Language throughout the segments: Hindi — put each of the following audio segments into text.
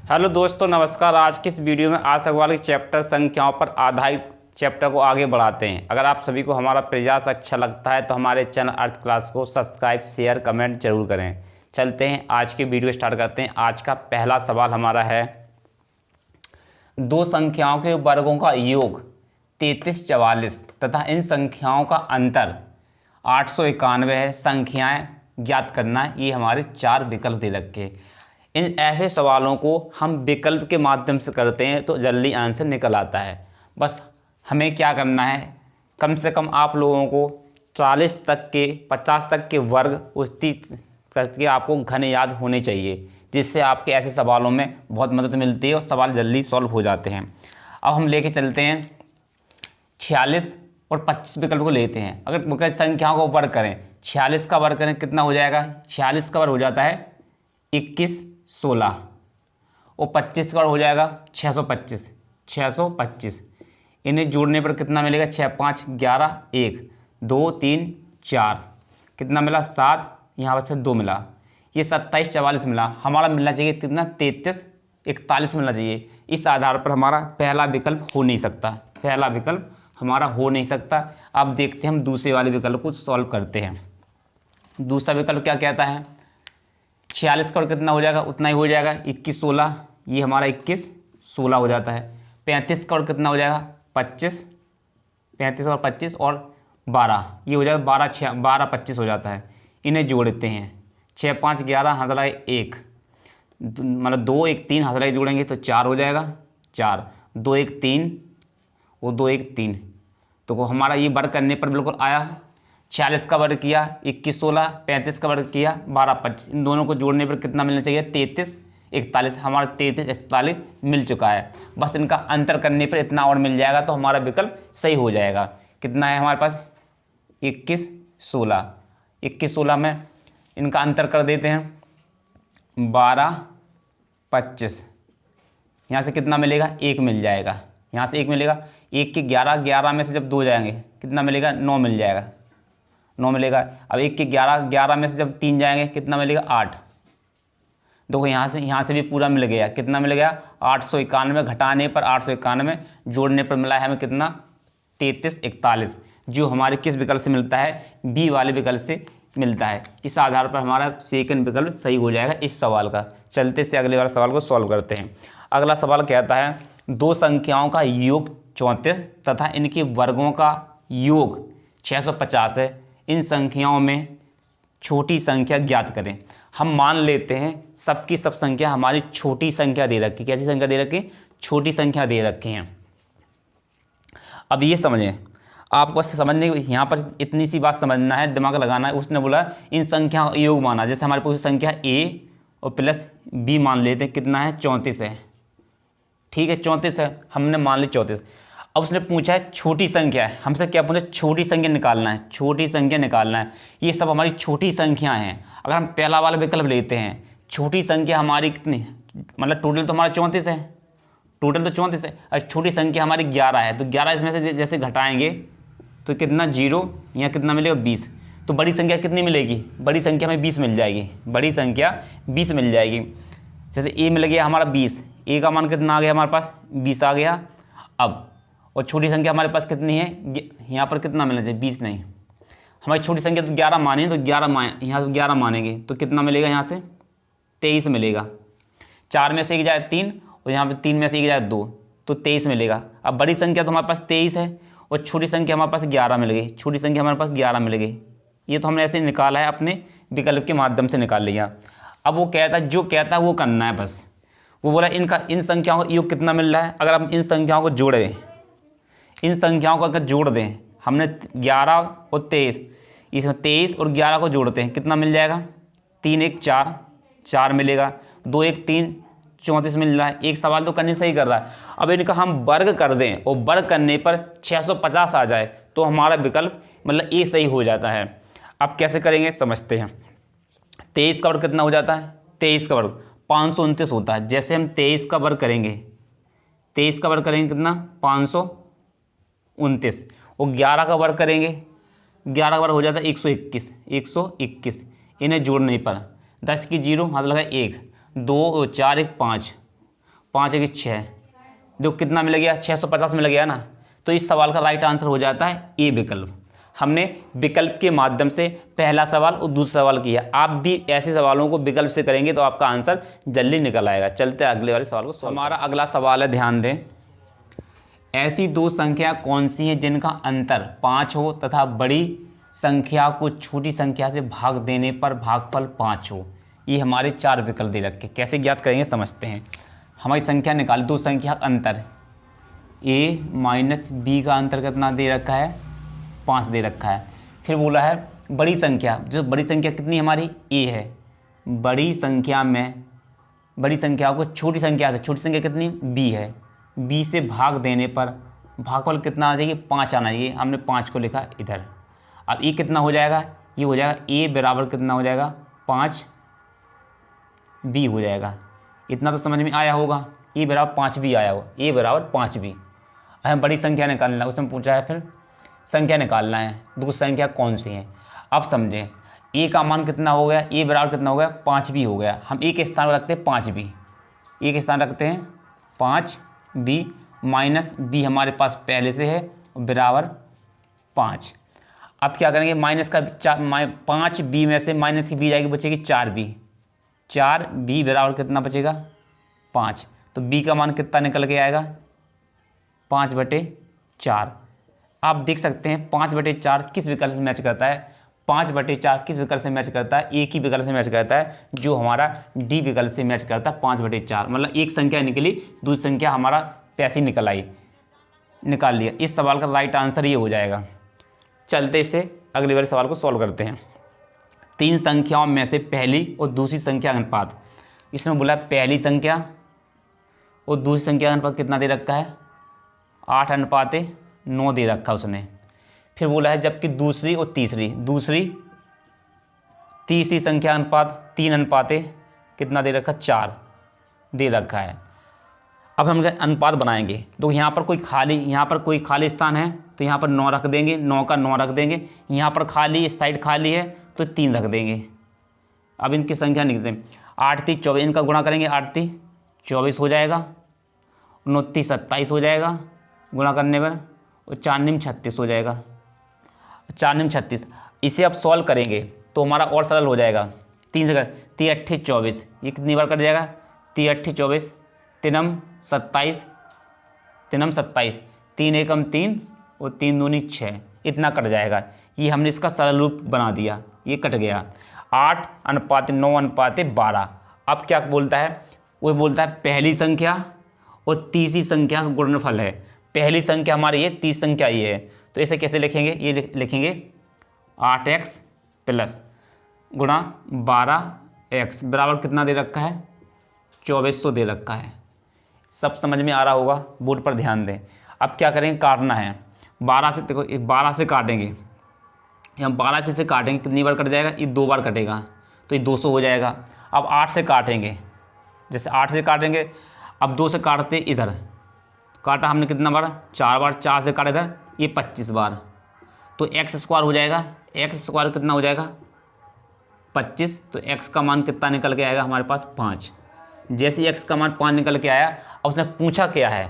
हेलो दोस्तों, नमस्कार। आज की इस वीडियो में आज सवाल के चैप्टर संख्याओं पर आधारित चैप्टर को आगे बढ़ाते हैं। अगर आप सभी को हमारा प्रयास अच्छा लगता है तो हमारे चैनल अर्थ क्लास को सब्सक्राइब, शेयर, कमेंट जरूर करें। चलते हैं, आज की वीडियो स्टार्ट करते हैं। आज का पहला सवाल हमारा है, दो संख्याओं के वर्गों का योग 3344 तथा इन संख्याओं का अंतर 891 है। संख्याएँ ज्ञात करना है। ये हमारे 4 विकल्प दे रखे हैं। इन ऐसे सवालों को हम विकल्प के माध्यम से करते हैं तो जल्दी आंसर निकल आता है। बस हमें क्या करना है, कम से कम आप लोगों को 40 तक के 50 तक के वर्ग उसी करके आपको घन याद होने चाहिए, जिससे आपके ऐसे सवालों में बहुत मदद मिलती है और सवाल जल्दी सॉल्व हो जाते हैं। अब हम लेके चलते हैं 46 और 25 विकल्प को लेते हैं। अगर संख्याओं को वर्ग करें, 46 का वर्ग करें कितना हो जाएगा? 46 का वर्ग हो जाता है 21 16 और 25 का हो जाएगा 625। इन्हें जोड़ने पर कितना मिलेगा? 6 5 11 1 2 3 4 कितना मिला? 7। यहाँ पर से 2 मिला, ये 27 44 मिला। हमारा मिलना चाहिए कितना? 33 41 मिलना चाहिए। इस आधार पर हमारा पहला विकल्प हो नहीं सकता। पहला विकल्प हमारा हो नहीं सकता। अब देखते हैं हम दूसरे वाले विकल्प को सॉल्व करते हैं। दूसरा विकल्प क्या कहता है? 46 का कितना हो जाएगा? उतना ही हो जाएगा, 21 16। ये हमारा 21 16 हो जाता है। 35 का कितना हो जाएगा? 25। 35 और 25 और 12, ये हो जाएगा 12 25 हो जाता है। इन्हें जोड़ते हैं, 6 5 11 हाथ लगाए 1, मतलब 2 1 3 हाथ लगाए जोड़ेंगे तो 4 हो जाएगा। 4 2 1 3 और 2 1 3, तो हमारा ये वर्ग करने पर बिल्कुल आया। 46 का वर्ग किया 21 16, 35 का वर्ग किया 12 25। इन दोनों को जोड़ने पर कितना मिलना चाहिए? 33 41। हमारा 33 41 मिल चुका है। बस इनका अंतर करने पर इतना और मिल जाएगा तो हमारा विकल्प सही हो जाएगा। कितना है हमारे पास? 21 16। 21 16 में इनका अंतर कर देते हैं 12 25। यहाँ से कितना मिलेगा? 1 मिल जाएगा। यहाँ से 1 मिलेगा। 1 के 11 में से जब 2 जाएंगे कितना मिलेगा? 9 मिल जाएगा। 9 मिलेगा। अब 1 के 11 में से जब 3 जाएंगे कितना मिलेगा? 8। देखो यहाँ से भी पूरा मिल गया। कितना मिल गया? 891। घटाने पर 891, जोड़ने पर मिला है हमें कितना? 33 41, जो हमारे किस विकल्प से मिलता है? बी वाले विकल्प से मिलता है। इस आधार पर हमारा सेकंड विकल्प सही हो जाएगा इस सवाल का। चलते से अगले वाले सवाल को सॉल्व करते हैं। अगला सवाल कहता है, दो संख्याओं का योग 34 तथा इनके वर्गों का योग 650 है। इन संख्याओं में छोटी संख्या ज्ञात करें। हम मान लेते हैं सबकी सब संख्या हमारी छोटी संख्या दे रखी। कैसी संख्या दे रखी? छोटी संख्या दे रखी हैं। अब ये समझें, आपको समझने यहाँ पर इतनी सी बात समझना है, दिमाग लगाना है। उसने बोला इन संख्या का योग माना। जैसे हमारे पास संख्या a और प्लस b मान लेते हैं, कितना है? 34 है। ठीक है, 34 है, हमने मान ली 34। अब उसने पूछा है छोटी संख्या है। हमसे क्या पूछा? छोटी संख्या निकालना है। छोटी संख्या निकालना है। ये सब हमारी छोटी संख्या हैं। अगर हम पहला वाला विकल्प लेते हैं, छोटी संख्या हमारी कितनी, मतलब टोटल तो हमारा 34 है। टोटल तो 34 है और छोटी संख्या हमारी 11 है। तो 11 इसमें से जैसे घटाएंगे तो कितना? 0। यहाँ कितना मिलेगा? 20। तो बड़ी संख्या कितनी मिलेगी? बड़ी संख्या में 20 मिल जाएगी। बड़ी संख्या 20 मिल जाएगी। जैसे ए मिल गया हमारा 20, ए का मान कितना आ गया हमारे पास? 20 आ गया। अब और छोटी संख्या हमारे पास कितनी है? यहाँ पर कितना मिलना चाहिए? 20 नहीं, हमारी छोटी संख्या तो 11 मानी, तो 11 यहाँ से 11 मानेंगे तो कितना मिलेगा? यहाँ से 23 मिलेगा। 4 में से 1 जाए 3 और यहाँ पे 3 में से 1 जाए 2, तो 23 मिलेगा। अब बड़ी संख्या तो हमारे पास 23 है और छोटी संख्या हमारे पास 11 मिल गई। छोटी संख्या हमारे पास 11 मिल गई। ये तो हमने ऐसे निकाला है, अपने विकल्प के माध्यम से निकाल लिया। अब वो कहता है, जो कहता है वो करना है बस। वो बोला इन संख्याओं का योग कितना मिल रहा है। अगर हम इन संख्याओं को जोड़ें, इन संख्याओं को अगर जोड़ दें, हमने 11 और 23, इसमें 23 और 11 को जोड़ते हैं, कितना मिल जाएगा? 3 1 4, 4 मिलेगा। 2 1 3 34 मिल रहा है। एक सवाल तो करने सही कर रहा है। अब इनका हम वर्ग कर दें और वर्ग करने पर 650 आ जाए तो हमारा विकल्प मतलब ए सही हो जाता है। अब कैसे करेंगे समझते हैं। 23 का वर्ग कितना हो जाता है? 23 का वर्ग 529 होता है। जैसे हम 23 का वर्ग करेंगे, 23 का वर्ग करेंगे कितना? 529 और 11 का वर्ग करेंगे, 11 का वर्ग हो जाता है 121। 121 इन्हें जोड़ने पर 10 की 0 हाथ लगा 1, 2 4 1 5, 5 एक 6, जो कितना मिल गया 650 मिल गया ना। तो इस सवाल का राइट आंसर हो जाता है ए विकल्प। हमने विकल्प के माध्यम से पहला सवाल और दूसरा सवाल किया। आप भी ऐसे सवालों को विकल्प से करेंगे तो आपका आंसर जल्दी निकल आएगा। चलते हैं अगले वाले सवाल को। हमारा अगला सवाल है, ध्यान दें, ऐसी दो संख्या कौन सी हैं जिनका अंतर 5 हो तथा बड़ी संख्या को छोटी संख्या से भाग देने पर भागफल 5 हो। ये हमारे 4 विकल्प दे रखे। कैसे ज्ञात करेंगे समझते हैं। हमारी संख्या निकाल, दो संख्या अंतर, a माइनस बी का अंतर कितना दे रखा है 5 दे रखा है। फिर बोला है बड़ी संख्या, जो बड़ी संख्या कितनी हमारी a है, बड़ी संख्या में बड़ी संख्या को छोटी संख्या से, छोटी संख्या कितनी b है, b से भाग देने पर भागफल कितना आ जाएगी 5 आना चाहिए। हमने 5 को लिखा इधर। अब ये कितना हो जाएगा, ये हो जाएगा a बराबर कितना हो जाएगा 5b हो जाएगा। इतना तो समझ में आया होगा, a बराबर 5b आया होगा, a बराबर 5b। हमें बड़ी संख्या निकालना है, उसमें पूछा है फिर संख्या निकालना है, दो संख्या कौन सी है। अब समझें, a का मान कितना हो गया, a बराबर कितना हो गया 5b हो गया। हम a के स्थान पर रखते हैं 5b, a के स्थान रखते हैं 5b माइनस b हमारे पास पहले से है बराबर 5। अब क्या करेंगे, माइनस का 5b में से माइनस की b जाएगी, बचेगी 4b, 4b बराबर कितना बचेगा 5। तो b का मान कितना निकल के आएगा 5/4। आप देख सकते हैं 5/4 किस विकल्प से मैच करता है, 5/4 किस विकल्प से मैच करता है, एक ही विकल्प से मैच करता है जो हमारा डी विकल्प से मैच करता है 5/4। मतलब एक संख्या निकली, दूसरी संख्या हमारा पैसे निकल आई, निकाल लिया। इस सवाल का राइट आंसर ये हो जाएगा। चलते से अगले वाले सवाल को सॉल्व करते हैं। 3 संख्याओं में से पहली और दूसरी संख्या का अनुपात, इसमें बोला पहली संख्या और दूसरी संख्या का अनुपात कितना दे रखा है 8:9 दे रखा उसने। फिर बोला है जबकि दूसरी और तीसरी संख्या अनुपात 3 कितना दे रखा 4 दे रखा है। अब हम अनुपात बनाएंगे तो यहाँ पर कोई खाली स्थान है तो यहाँ पर 9 रख देंगे, 9 का 9 रख देंगे। यहाँ पर खाली, इस साइड खाली है तो 3 रख देंगे। अब इनकी संख्या लिखते हैं, 8 3 24, इनका गुणा करेंगे 8 3 24 हो जाएगा, 9 3 27 हो जाएगा गुणा करने पर, और 4 9 36 हो जाएगा, 4 9 36। इसे अब सॉल्व करेंगे तो हमारा और सरल हो जाएगा। 3 से 3 8 24, ये कितनी बार कट जाएगा 3 8 24, 3 27, 3 1 3 और 3 2 6, इतना कट जाएगा। ये हमने इसका सरल रूप बना दिया, ये कट गया। 8:9:12। अब क्या बोलता है, वो बोलता है पहली संख्या और तीसरी संख्या का गुणनफल है। पहली संख्या हमारी ये, तीसरी संख्या ये है, तो इसे कैसे लिखेंगे, ये लिखेंगे 8x प्लस गुणा 12x बराबर कितना दे रखा है 2400 दे रखा है। सब समझ में आ रहा होगा, बोर्ड पर ध्यान दें। अब क्या करेंगे, काटना है 12 से। देखो 12 से काटेंगे, हम 12 से काटेंगे, कितनी बार कट जाएगा, ये 2 बार कटेगा तो ये 200 हो जाएगा। अब 8 से काटेंगे, जैसे 8 से काटेंगे, अब 2 से काटते इधर, काटा हमने कितना बार 4 बार, 4 से काटा इधर ये 25 बार, तो x² हो जाएगा। x² कितना हो जाएगा 25, तो x का मान कितना निकल के आएगा हमारे पास 5। जैसे ही x का मान 5 निकल के आया, अब उसने पूछा क्या है,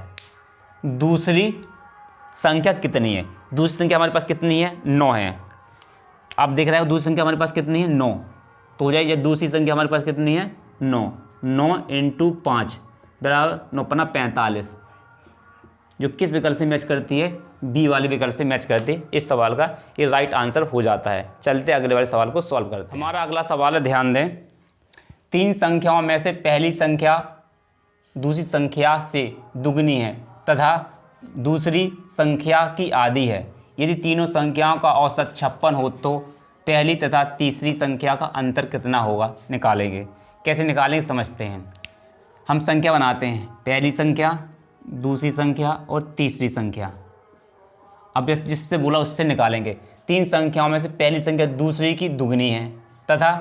दूसरी संख्या कितनी है। दूसरी संख्या हमारे पास कितनी है 9 है। आप देख रहे हो दूसरी संख्या हमारे पास कितनी है 9, तो हो जाएगी दूसरी संख्या हमारे पास कितनी है 9, 9 × 5 बराबर 9 × 45, जो किस विकल्प से मैच करती है, बी वाले विकल्प से मैच करती है। इस सवाल का ये राइट आंसर हो जाता है। चलते अगले वाले सवाल को सॉल्व करते हैं। हमारा अगला सवाल है, ध्यान दें, 3 संख्याओं में से पहली संख्या दूसरी संख्या से दुगनी है तथा दूसरी संख्या की आधी है। यदि तीनों संख्याओं का औसत 56 हो तो पहली तथा तीसरी संख्या का अंतर कितना होगा, निकालेंगे। कैसे निकालेंगे समझते हैं। हम संख्या बनाते हैं, पहली संख्या, दूसरी संख्या और तीसरी संख्या। अब जिससे बोला उससे निकालेंगे। 3 संख्याओं में से पहली संख्या दूसरी की दुगनी है तथा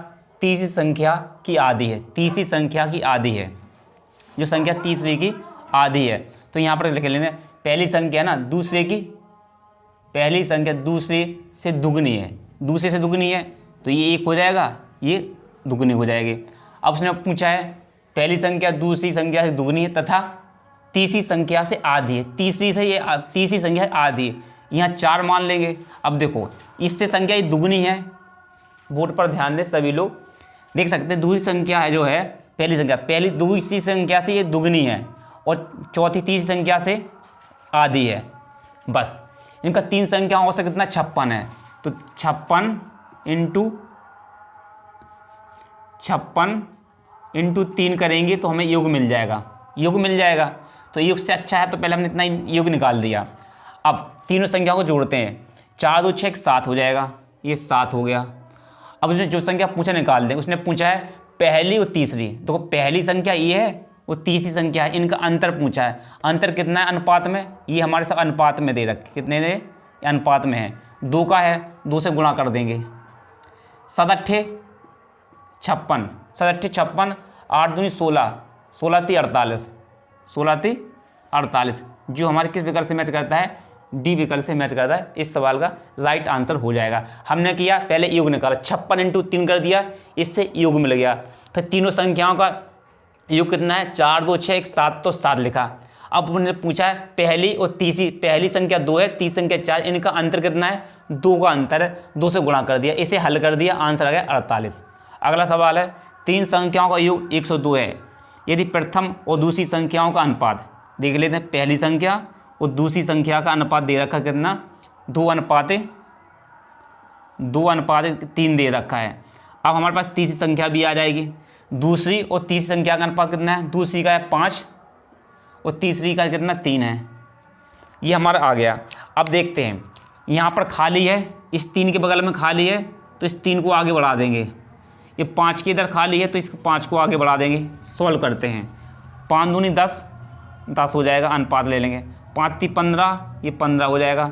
तीसरी संख्या की आधी है। तीसरी संख्या की आधी है, जो संख्या तीसरी की आधी है, तो यहाँ पर लिख लेंगे पहली संख्या ना दूसरे की, पहली संख्या दूसरे से दुगनी है, दूसरे से दुगनी है तो ये 1 हो जाएगा, ये दुगनी हो जाएगी। अब उसने पूछा है पहली संख्या दूसरी संख्या से दुगनी है तथा तीसरी संख्या से आधी है, तीसरी से ये तीसरी संख्या आधी है, यहाँ 4 मान लेंगे। अब देखो इससे संख्या ये दुगनी है, बोर्ड पर ध्यान दें सभी लोग, देख सकते हैं दूसरी संख्या है जो है पहली संख्या, पहली दूसरी संख्या से ये दुगनी है और चौथी तीसरी संख्या से आधी है। बस इनका 3 संख्याओं से कितना 56 है, तो 56 इंटू 3 करेंगे तो हमें योग मिल जाएगा, योग मिल जाएगा। तो योग से अच्छा है तो पहले हमने इतना योग निकाल दिया। अब तीनों संख्याओं को जोड़ते हैं, 4 2 6 7 हो जाएगा, ये 7 हो गया। अब उसने जो संख्या पूछा निकाल दें, उसने पूछा है पहली और तीसरी, तो पहली संख्या ये है वो तीसरी संख्या है, इनका अंतर पूछा है। अंतर कितना है अनुपात में, ये हमारे सब अनुपात में दे रखे, कितने ने अनुपात में है, 2 का है, 2 से गुणा कर देंगे। 7 8 56, 7 8 56, 8 दूनी 16, 16 3 48, 16 3 48, जो हमारे किस विकल्प से मैच करता है, डी विकल्प से मैच करता है। इस सवाल का राइट आंसर हो जाएगा। हमने किया पहले योग निकाला, 56 इंटू 3 कर दिया, इससे योग मिल गया। फिर तीनों संख्याओं का योग कितना है, 4 2 6 1 7, तो 7 लिखा। अब उन्होंने पूछा है पहली और तीसरी, पहली संख्या 2 है, तीसरी संख्या 4, इनका अंतर कितना है, 2 का अंतर है, 2 से गुणा कर दिया, इसे हल कर दिया, आंसर आ गया 48। अगला सवाल है 3 संख्याओं का योग 102 है, यदि प्रथम और दूसरी संख्याओं का अनुपात, देख लेते हैं पहली संख्या और दूसरी संख्या का अनुपात दे रखा कितना, 2 अनुपात 3 दे रखा है। अब हमारे पास तीसरी संख्या भी आ जाएगी, दूसरी और तीसरी संख्या का अनुपात कितना है, दूसरी का है 5 और तीसरी का कितना 3 है, ये हमारा आ गया। अब देखते हैं यहाँ पर खाली है, इस 3 के बगल में खाली है तो इस 3 को आगे बढ़ा देंगे, ये 5 के इधर खाली है तो इस 5 को आगे बढ़ा देंगे। सॉल्व करते हैं, 5 दूनी 10, 10 हो जाएगा, अनुपात ले लेंगे, 5 3 15, ये 15 हो जाएगा,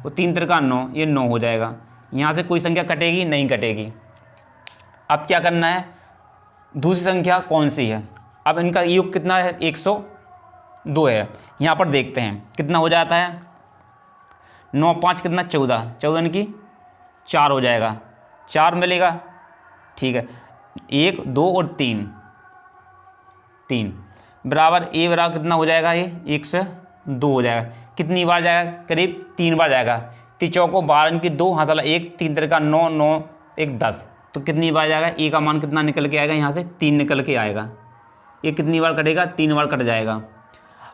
और 3 3 9, ये 9 हो जाएगा। यहाँ से कोई संख्या कटेगी नहीं कटेगी। अब क्या करना है, दूसरी संख्या कौन सी है, अब इनका योग कितना है, 102 है। यहाँ पर देखते हैं कितना हो जाता है, 9 5 कितना 14, 14 इनकी 4 हो जाएगा, 4 मिलेगा, ठीक है। 1 2 और 3 बराबर, ए बराबर कितना हो जाएगा, ये 102 हो जाएगा। कितनी बार जाएगा, करीब 3 बार जाएगा। 3 चौको 12 इनकी 2, हाथ वाला 1, 3 3 9, 9 1 10, तो कितनी बार जाएगा, ए का मान कितना निकल के आएगा, यहाँ से 3 निकल के आएगा। ये कितनी बार कटेगा, 3 बार कट जाएगा।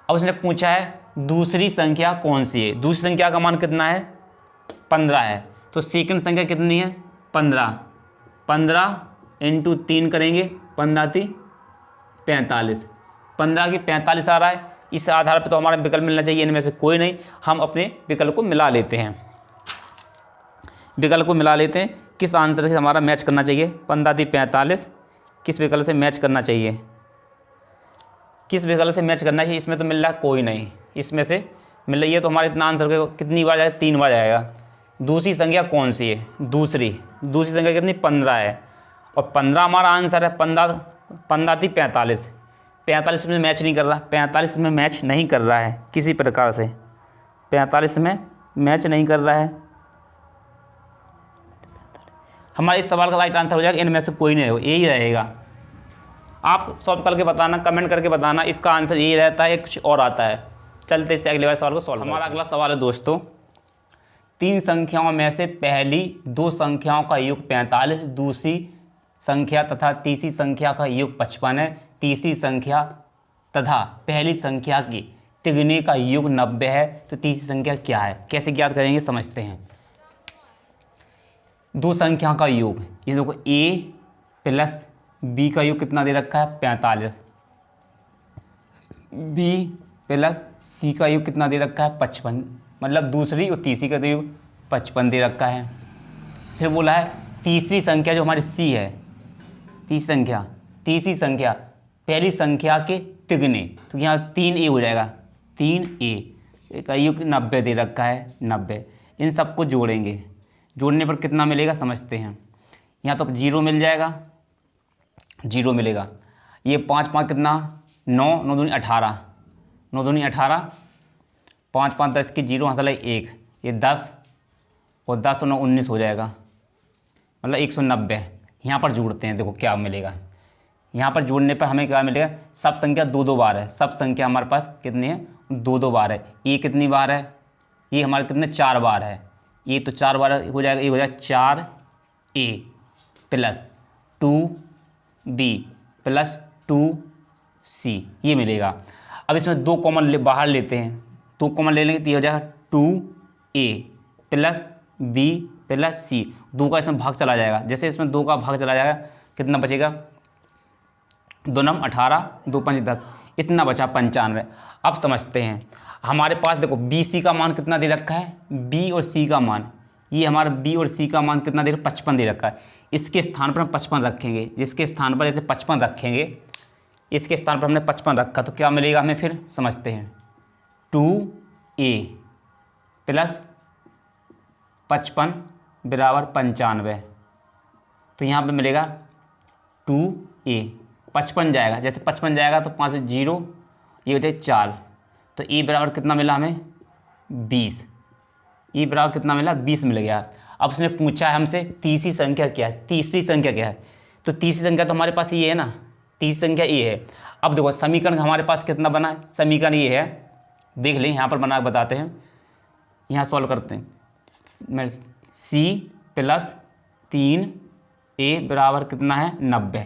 अब उसने पूछा है दूसरी संख्या कौन सी है, दूसरी संख्या का मान कितना है, 15 है, तो सेकंड संख्या कितनी है, 15, 15 इंटू 3 करेंगे, 15 3 45, 15 की 45 आ रहा है। इस आधार पर तो हमारा विकल्प मिलना चाहिए, इनमें से कोई नहीं, हम अपने विकल्प को मिला लेते हैं, विकल्प को मिला लेते हैं। किस आंसर से हमारा मैच करना चाहिए, 15 3 45, किस विकल्प से मैच करना चाहिए, किस विकल्प से मैच करना चाहिए, इसमें तो मिल रहा है कोई नहीं, इसमें से मिल रही है, तो हमारे इतना आंसर कितनी बार जाएगा, 3 बार जाएगा। दूसरी संख्या कौन सी है, दूसरी संख्या कितनी, 15 है, और 15 हमारा आंसर है। 15 3 45, 45 में मैच नहीं कर रहा, 45 में मैच नहीं कर रहा है किसी प्रकार से, 45 में मैच नहीं कर रहा है। हमारे इस सवाल का राइट आंसर हो जाएगा, इनमें से कोई नहीं, यही रहेगा। आप सॉल्व करके बताना, कमेंट करके बताना, इसका आंसर यही रहता है, कुछ और आता है। चलते इससे अगले बार सवाल को सॉल्व। हमारा अगला सवाल है दोस्तों, 3 संख्याओं में से पहली 2 संख्याओं का योग 45, दूसरी संख्या तथा तीसरी संख्या का योग 55 है, तीसरी संख्या तथा पहली संख्या की तिगुने का योग 90 है, तो तीसरी संख्या क्या है, कैसे ज्ञात करेंगे समझते हैं। 2 संख्या का योग, ये देखो a प्लस b का योग कितना दे रखा है, 45, b प्लस c का योग कितना दे रखा है, 55, मतलब दूसरी और तीसरी का योग 55 दे रखा है। फिर बोला है तीसरी संख्या जो हमारी c है, तीसरी संख्या पहली संख्या के तिगुने, तो यहाँ 3a हो जाएगा, 3a का योग 90 दे रखा है, 90। इन सबको जोड़ेंगे, जोड़ने पर कितना मिलेगा समझते हैं। यहाँ तो 0 मिल जाएगा, 0 मिलेगा। ये 5 5 कितना, 9 9 दूनी 18, 9 दूनी 18, 5 5 10 की 0, हाथ 1, ये 10 और 10 और 9 19 हो जाएगा, मतलब 190। यहाँ पर जोड़ते हैं, देखो क्या मिलेगा, यहाँ पर जोड़ने पर हमें क्या मिलेगा, सब संख्या 2 बार है, सब संख्या हमारे पास कितनी है, 2 बार है। ये कितनी बार है, ये हमारे कितने 4 बार है, ये तो 4 बार हो जाएगा, ये हो जाएगा 4a plus 2b plus 2c, ये मिलेगा। अब इसमें 2 कॉमन बाहर लेते हैं, 2 कॉमन ले लेंगे तो ये हो जाएगा 2a plus b plus c, 2 का इसमें भाग चला जाएगा। जैसे इसमें 2 का भाग चला जाएगा कितना बचेगा, 2 9 18, 2 5 10, इतना बचा 95। अब समझते हैं, हमारे पास देखो बी सी का मान कितना दे रखा है, बी और सी का मान, ये हमारा बी और सी का मान कितना दे रखा है, 55 दे रखा है। इसके स्थान पर हम 55 रखेंगे, जिसके स्थान पर जैसे 55 रखेंगे, इसके स्थान पर हमने 55 रखा तो क्या मिलेगा हमें, फिर समझते हैं, 2a प्लस 55 बराबर 95, तो यहाँ पे मिलेगा 2a, 55 जाएगा, जैसे 55 जाएगा तो 5 0, ये हो जाए 4, तो e बराबर कितना मिला हमें, 20, e बराबर कितना मिला, 20 मिल गया। अब उसने पूछा है हमसे तीसरी संख्या क्या है, तीसरी संख्या क्या है, तो तीसरी संख्या तो हमारे पास ये है ना, तीसरी संख्या ये है। अब देखो समीकरण हमारे पास कितना बना है, समीकरण ये है, देख लें यहाँ पर बना के बताते हैं, यहाँ सॉल्व करते हैं। c प्लस 3a बराबर कितना है, 90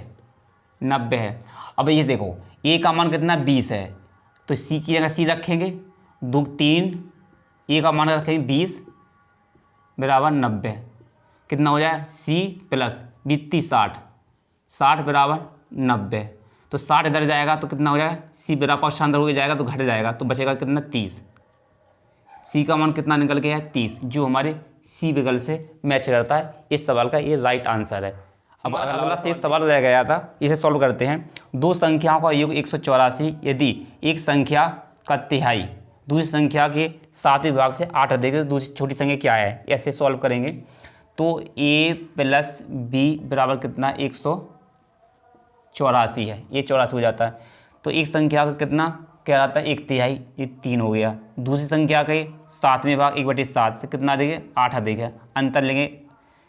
है। अब ये देखो a का मान कितना 20 है, तो c की जगह c रखेंगे, 2 3, a का मान रखेंगे 20 बराबर 90, कितना हो जाए, c प्लस 20 60 बराबर 90, तो 60 इधर जाएगा तो कितना हो जाएगा, c बराबर शानदार हो जाएगा तो घट जाएगा, तो बचेगा कितना 30, c का मान कितना निकल गया है 30, जो हमारे c विकल्प से मैच करता है। इस सवाल का ये राइट आंसर है। अब अगला से सवाल रह गया था, इसे सॉल्व करते हैं। 2 संख्याओं का योग 184 यदि एक संख्या का तिहाई दूसरी संख्या के 7वें भाग से 8 अधिक है, दूसरी छोटी संख्या क्या है, ऐसे सॉल्व करेंगे। तो a प्लस b बराबर कितना 184 है, ये 84 हो जाता है। तो एक संख्या का कितना क्या रहता है, 1/3, ये 3 हो गया। दूसरी संख्या के 7वें भाग 1/7 से कितना देंगे, 8 अधिक है, अंतर लेंगे,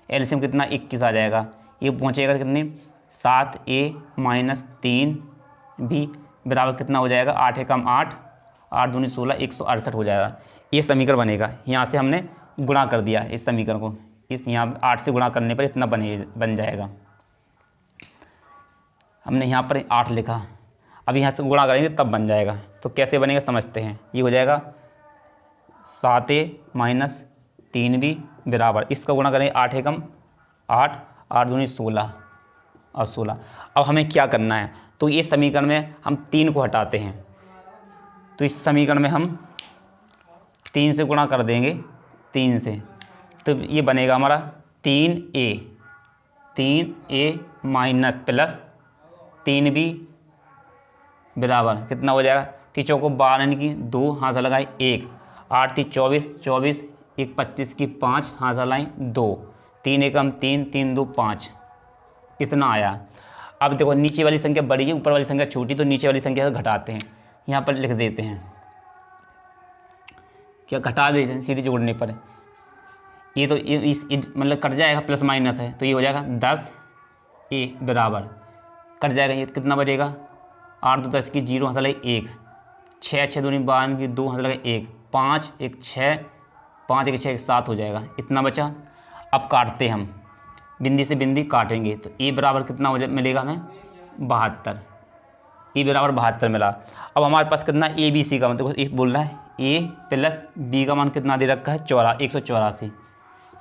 एलसीएम कितना 21 आ जाएगा। ये पहुँचेगा कितने, 7a माइनस 3b बराबर कितना हो जाएगा, 8 कम 8, 8 दूनी 16, 168 हो जाएगा। ये समीकरण बनेगा। यहाँ से हमने गुणा कर दिया इस समीकरण को, इस यहाँ 8 से गुणा करने पर इतना बन जाएगा। हमने यहाँ पर 8 लिखा, अब यहाँ से गुणा करेंगे तब बन जाएगा। तो कैसे बनेगा समझते हैं। ये हो जाएगा 7a माइनस 3b बराबर, इसका गुणा करेंगे 8 कम 8, 8 दूनी 16 और 16। अब हमें क्या करना है, तो ये समीकरण में हम 3 को हटाते हैं, तो इस समीकरण में हम 3 से गुणा कर देंगे, 3 से, तो ये बनेगा हमारा 3a माइनस प्लस 3b बराबर कितना हो जाएगा, 3 चौको 12 यानी कि 2 हाथ से लगाए 1, 8 3 24, 24 1 25 की 5 हाथ से लगाए 2, 3 एकम 3, 3 2 5, इतना आया। अब देखो नीचे वाली संख्या बड़ी है, ऊपर वाली संख्या छोटी, तो नीचे वाली संख्या से घटाते हैं, यहाँ पर लिख देते हैं, क्या घटा देते हैं सीधे जोड़ने पर। ये तो इस मतलब कट जाएगा, प्लस माइनस है, तो ये हो जाएगा 10a बराबर कट जाएगा, ये कितना बचेगा, 8 2 10 की 0 हाथ लगे 1, 6 6 दूनी 12 की 2 हाथ लगे 1, 5 1 6, 5 1 6 7 हो जाएगा, इतना बचा। अब काटते हम, बिंदी से बिंदी काटेंगे, तो a बराबर कितना हो मिलेगा हमें 72, ए बराबर 72 मिला। अब हमारे पास कितना ए बी सी का मतलब एक बोल रहा है, ए प्लस बी का मान कितना दे रखा है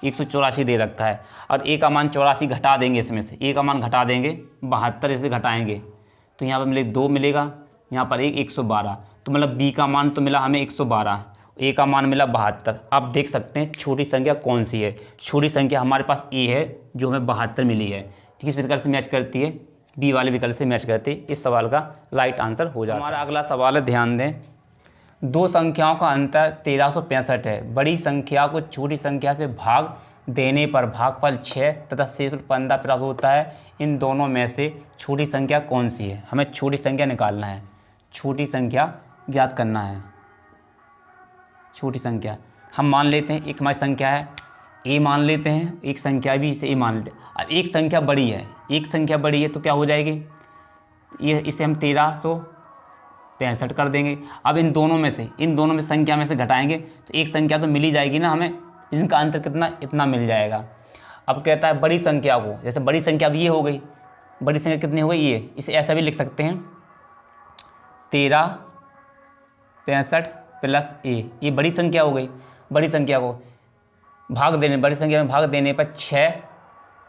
184 दे रखा है, और ए का मान 84 घटा देंगे, इसमें से ए का मान घटा देंगे 72, इसे घटाएंगे तो यहाँ पर मिले 2 मिलेगा, यहाँ पर 112, तो मतलब बी का मान तो मिला हमें 112, ए का मान मिला 72। आप देख सकते हैं छोटी संख्या कौन सी है, छोटी संख्या हमारे पास ए है जो हमें 72 मिली है, ठीक, इस प्रकार से मैच करती है, बी वाले विकल्प से मैच करती है। इस सवाल का राइट आंसर हो जाता है। हमारा अगला सवाल है, ध्यान दें, 2 संख्याओं का अंतर 1365 है, बड़ी संख्या को छोटी संख्या से भाग देने पर भागफल 6 तथा शेषफल 15 प्राप्त होता है, इन दोनों में से छोटी संख्या कौन सी है। हमें छोटी संख्या निकालना है, छोटी संख्या ज्ञात करना है। छोटी संख्या हम मान लेते हैं, एक हमारी संख्या है ए मान लेते हैं, एक संख्या भी इसे ए मान लेते हैं। अब एक संख्या बड़ी है, एक संख्या बड़ी है तो क्या हो जाएगी, ये इसे हम 1365 कर देंगे। अब इन दोनों में संख्या में से घटाएंगे तो एक संख्या तो मिल ही जाएगी ना हमें, इनका अंतर कितना, इतना मिल जाएगा। अब कहता है बड़ी संख्या को, जैसे बड़ी संख्या अब ये हो गई, बड़ी संख्या कितनी हो गई ये, इसे ऐसा भी लिख सकते हैं 1365 प्लस ए, ये बड़ी संख्या हो गई। बड़ी संख्या को बड़ी संख्या में भाग देने पर 6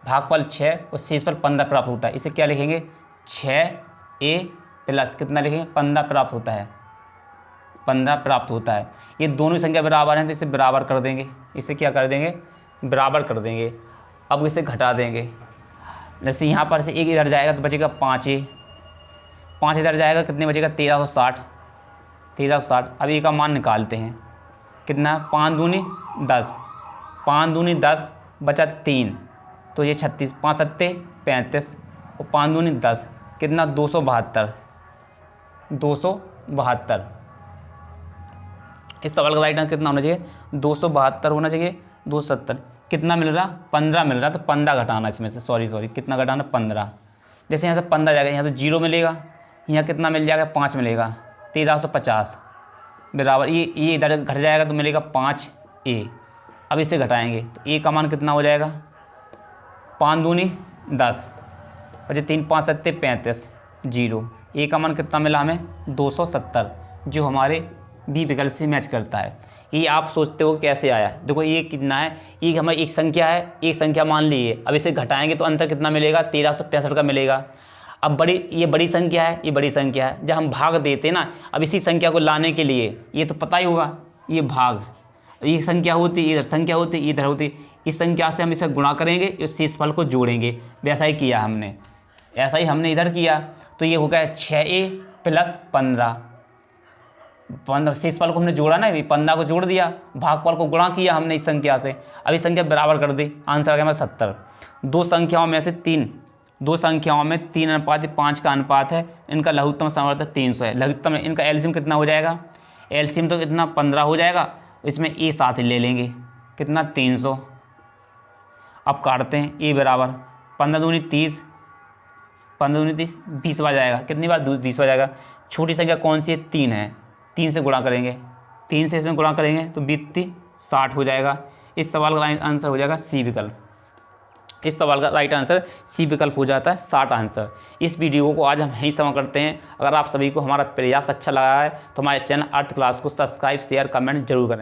भागफल 6 और शेष पर 15 प्राप्त होता है। इसे क्या लिखेंगे 6a प्लस कितना लिखेंगे 15 प्राप्त होता है, 15 प्राप्त होता है। ये दोनों संख्या बराबर हैं तो इसे बराबर कर देंगे, इसे क्या कर देंगे बराबर कर देंगे। अब इसे घटा देंगे, जैसे यहाँ पर से एक इधर जाएगा तो बचेगा 5a, 5 इधर जाएगा कितने बचेगा 1360। अब ये का मान निकालते हैं कितना, 5 दूनी 10, 5 दूनी 10 बचा 3 तो ये 36, 5 सत्ते 35 और 5 दूनी 10 कितना 272। इस सवाल का राइट आंसर कितना होना चाहिए 272 होना चाहिए। 270 कितना मिल रहा 15 मिल रहा, तो 15 घटाना इसमें से, सॉरी कितना घटाना 15। जैसे यहाँ से 15 जाएगा, यहाँ तो 0 मिलेगा, यहाँ कितना मिल जाएगा 5 मिलेगा, 1350 बराबर ये इधर घट जाएगा तो मिलेगा 5a। अब इसे घटाएंगे तो a का मान कितना हो जाएगा 5 दूनी 10 बचे 3 5 सत्ते 35 0। a का मान कितना मिला हमें 270, जो हमारे बी विकल्प से मैच करता है। ये आप सोचते हो कैसे आया, देखो ये कितना है, ये हमारी एक संख्या है, एक संख्या मान ली है। अब इसे घटाएंगे तो अंतर कितना मिलेगा 1365 का मिलेगा। अब ये बड़ी संख्या है, ये बड़ी संख्या है, जब हम भाग देते ना, अब इसी संख्या को लाने के लिए ये तो पता ही होगा, ये भाग, ये संख्या होती इधर, संख्या होती इधर होती, इस संख्या से हम इसे गुणा करेंगे, इस शेषफल को जोड़ेंगे। वैसा ही किया हमने, ऐसा ही हमने इधर किया। तो ये हो गया 6a प्लस 15 शेषफल को हमने जोड़ा ना, 15 को जोड़ दिया, भागफल को गुणा किया हमने इस संख्या से। अब इस संख्या बराबर कर दी, आंसर आ गया हमारा 70। दो संख्याओं में 3 अनुपात 5 का अनुपात है, इनका लघुत्तम सामर्थ्य 300 है। लघुत्तम इनका एलसीएम कितना हो जाएगा, एलसीएम तो कितना 15 हो जाएगा, इसमें ए साथ ले लेंगे कितना 300। अब काटते हैं, ए बराबर 15 दूनी 30 20 बार जाएगा, कितनी बार 20 बार जाएगा। छोटी संख्या कौन सी है 3 है, 3 से गुणा करेंगे, 3 से इसमें गुणा करेंगे तो 20 60 हो जाएगा। इस सवाल का राइट आंसर हो जाएगा सी विकल्प। इस सवाल का राइट आंसर सी विकल्प हो जाता है 60 आंसर। इस वीडियो को आज हम यहीं समाप्त करते हैं। अगर आप सभी को हमारा प्रयास अच्छा लगा है तो हमारे चैनल अर्थ क्लास को सब्सक्राइब शेयर कमेंट जरूर करें।